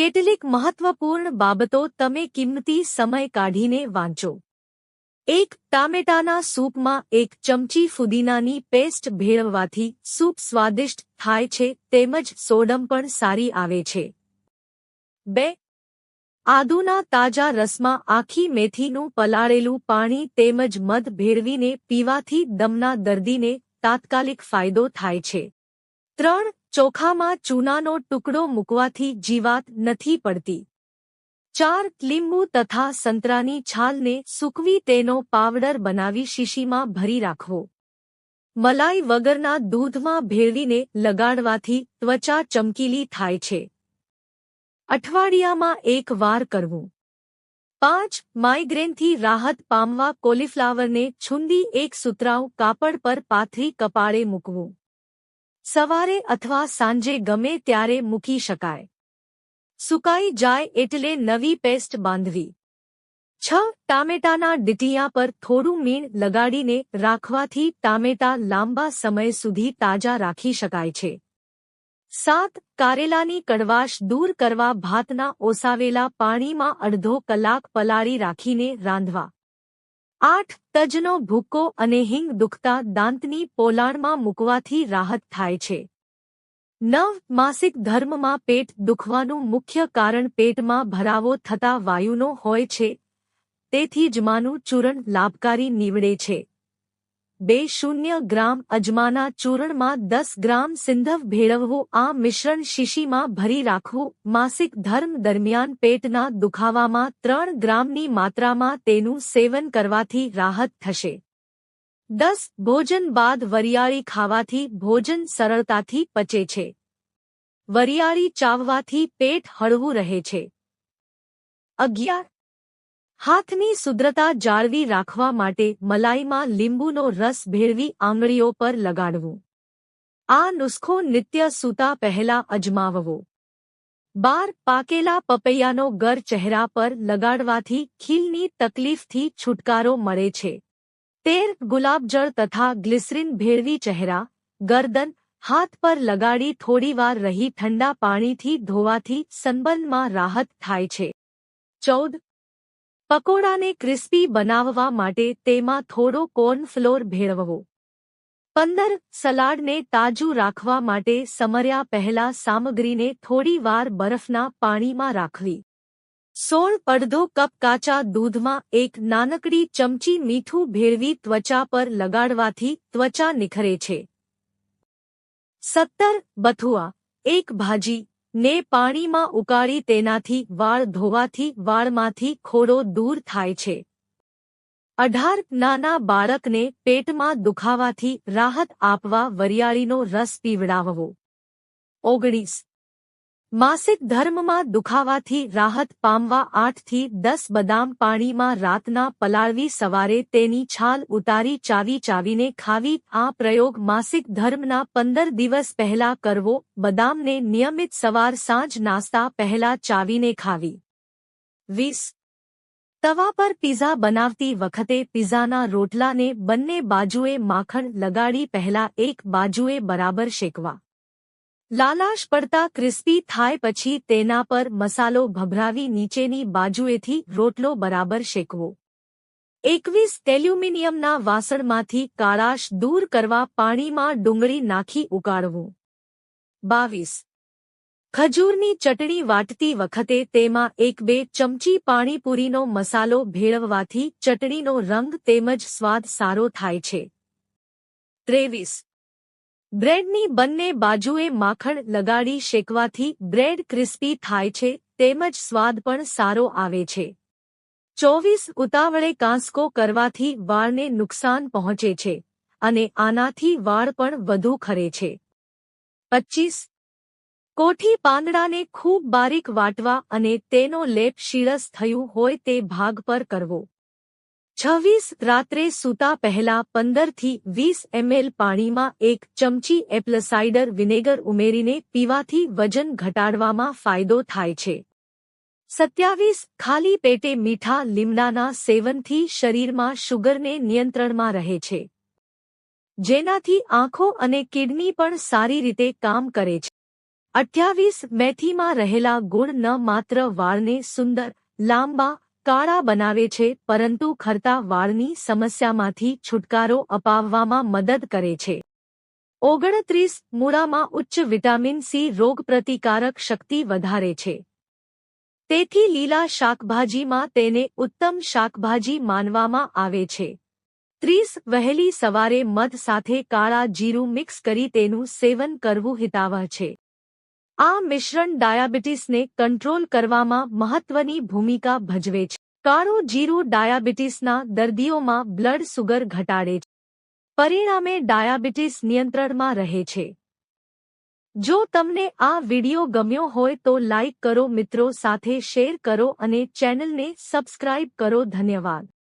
કેટલીક મહત્વપૂર્ણ બાબતો તમે કિંમતી સમય કાઢીને વાંચો. 1. ટામેટાના સૂપમાં 1 ચમચી ફુદીનાની પેસ્ટ ભેળવવાથી સૂપ સ્વાદિષ્ટ થાય છે તેમજ સોડમ પણ સારી આવે છે. 2. આદુના તાજા રસમાં આખી મેથીનું પલાળેલું પાણી તેમજ મધ ભેળવીને પીવાથી દમના દર્દીને તાત્કાલિક ફાયદો થાય છે. 3. ચોખામાં ચૂનાનો ટુકડો મૂકવાથી જીવાત નથી પડતી. 4. લીંબુ તથા સંતરાની છાલને સૂકવી તેનો પાવડર બનાવી શીશીમાં ભરી રાખવો. મલાઈ વગરના દૂધમાં ભેળવીને લગાડવાથી ત્વચા ચમકીલી થાય છે. અઠવાડિયામાં 1 વાર કરવું. 5. માઇગ્રેનથી રાહત પામવા કોલીફ્લાવરને છૂંદી એક સુતરાઉ કાપડ પર પાથરી કપાળે મૂકવું. સવારે અથવા સાંજે ગમે ત્યારે મૂકી શકાય. સુકાઈ જાય એટલે નવી પેસ્ટ બાંધવી. 6. ટામેટાના ડીટીયા પર થોડું મીણ લગાડીને રાખવાથી ટામેટા લાંબા સમય સુધી તાજા રાખી શકાય છે. 7. કારેલાની કડવાશ દૂર કરવા ભાતના ઓસાવેલા પાણીમાં અડધો કલાક પલાળી રાખીને રાંધવા. 8. તજનો ભૂક્કો અને હિંગ દુખતા દાંતની પોલાણમાં મૂકવાથી રાહત થાય છે. 9. માસિક ધર્મમાં પેટ દુખવાનું મુખ્ય કારણ પેટમાં ભરાવો થતા વાયુનો હોય છે, તેથી અજમાનું ચૂર્ણ લાભકારી નીવડે છે. 2 ગ્રામ અજમાના ચૂર્ણમાં 10 ગ્રામ સિંધવ ભેળવવું. આ મિશ્રણ શીશીમાં ભરી રાખવું. માસિક ધર્મ દરમિયાન પેટના દુખાવામાં 3 ગ્રામની માત્રામાં તેનું સેવન કરવાથી રાહત થશે. 10. ભોજન બાદ વરિયાળી ખાવાથી ભોજન સરળતાથી પચે છે. વરિયાળી ચાવવાથી પેટ હળવું રહે છે. 11. હાથની શુદ્ધતા જાળવી રાખવા માટે મલાઈમાં લીંબુનો રસ ભેળવી આંગળીઓ પર લગાડવું. આ નુસ્ખો નિત્ય સૂતા પહેલા અજમાવવો. 12. પાકેલા પપૈયાનો ગર ચહેરા પર લગાડવાથી ખીલની તકલીફથી છુટકારો મળે છે. 13. ગુલાબજળ તથા ગ્લિસરીન ભેળવી ચહેરા, ગરદન, હાથ પર લગાડી થોડીવાર રહી ઠંડા પાણીથી ધોવાથી સનબર્નમાં રાહત થાય છે. 14. પકોડાને ક્રિસ્પી બનાવવા માટે તેમાં થોડો કોર્નફ્લોર ભેળવવો. 15. સલાડને તાજું રાખવા માટે સમર્યા પહેલા સામગ્રીને થોડી વાર બરફના પાણીમાં રાખવી. 16. અડધો કપ કાચા દૂધમાં 1 નાનકડી ચમચી મીઠું ભેળવી ત્વચા પર લગાડવાથી ત્વચા નિખરે છે. 17. બથુઆ, 1 ભાજી ને પાણીમાં ઉકાળી તેનાથી વાળ ધોવાથી વાળમાંથી ખોડો દૂર થાય છે. 18. નાના બાળકને પેટમાં દુખાવાથી રાહત આપવા વરિયાળીનો રસ પીવડાવવો. 19. માસિક ધર્મમાં દુખાવાથી રાહત પામવા 8 થી 10 બદામ પાણીમાં રાતના પલાળવી સવારે તેની છાલ ઉતારી ચાવીને ખાવી. આ પ્રયોગ માસિક ધર્મના 15 દિવસ પહેલા કરવો. બદામને નિયમિત સવાર સાંજ નાસ્તા પહેલા ચાવીને ખાવી. 20. તવા પર પિઝા બનાવતી વખતે પિઝાના રોટલાને બંને બાજુએ માખણ લગાડી પહેલા એક બાજુએ બરાબર શેકવા. લાલાશ પડતા ક્રિસ્પી થાય પછી તેના પર મસાલો ભભરાવી નીચેની બાજુએથી રોટલો બરાબર શેકવો. 21. એલ્યુમિનિયમના વાસણમાંથી કાળાશ દૂર કરવા પાણીમાં ડુંગળી નાખી ઉકાળવું. 22. ખજૂરની ચટણી વાટતી વખતે તેમાં 1-2 ચમચી પાણીપુરીનો મસાલો ભેળવવાથી ચટણીનો રંગ તેમજ સ્વાદ સારો થાય છે. 23. બ્રેડની બંને બાજુએ માખણ લગાડી શેકવાથી બ્રેડ ક્રિસ્પી થાય છે તેમજ સ્વાદ પણ સારો આવે છે. 24. ઉતાવળે કાંસકો કરવાથી વાળને નુકસાન પહોંચે છે અને આનાથી વાળ પણ વધુ ખરે છે. 25. કોઠી પાંદડાને ખૂબ બારીક વાટવા અને તેનો લેપ શીળસ થયું હોય તે ભાગ પર કરવો. 26. રાત્રે સૂતા પહેલા 15 થી 20 ml પાણીમાં 1 ચમચી એપલ સાઇડર વિનેગર ઉમેરીને પીવાથી વજન ઘટાડવામાં ફાયદો થાય છે. 27. ખાલી પેટે મીઠા લીમડાના સેવનથી શરીરમાં શુગરને નિયંત્રણમાં રહે છે, જેનાથી આંખો અને કિડની પણ સારી રીતે કામ કરે છે. 28 મેથીમાં રહેલા ગુણ ન માત્ર વાળને સુંદર, લાંબા, કાળા બનાવે છે પરંતુ ખરતા વાળની સમસ્યામાંથી છુટકારો અપાવવામાં મદદ કરે છે. 29 મૂળામાં ઉચ્ચ વિટામિન સી રોગપ્રતિકારક શક્તિ વધારે છે. તેથી લીલા શાકભાજીમાં તેને ઉત્તમ શાકભાજી માનવામાં આવે છે. 30 વહેલી સવારે મધ સાથે કાળા જીરું મિક્સ કરી તેનું સેવન કરવું હિતાવહ છે. આ મિશ્રણ ડાયાબિટીસને કંટ્રોલ કરવામાં મહત્વની ભૂમિકા ભજવે છે. કાળું જીરું ડાયાબિટીસના દર્દીઓમાં બ્લડ સુગર ઘટાડે છે. પરિણામે ડાયાબિટીસ નિયંત્રણમાં રહે છે. જો તમને આ વિડિયો ગમ્યો હોય તો લાઇક કરો, મિત્રો સાથે શેર કરો અને ચેનલને સબસ્ક્રાઇબ કરો. ધન્યવાદ.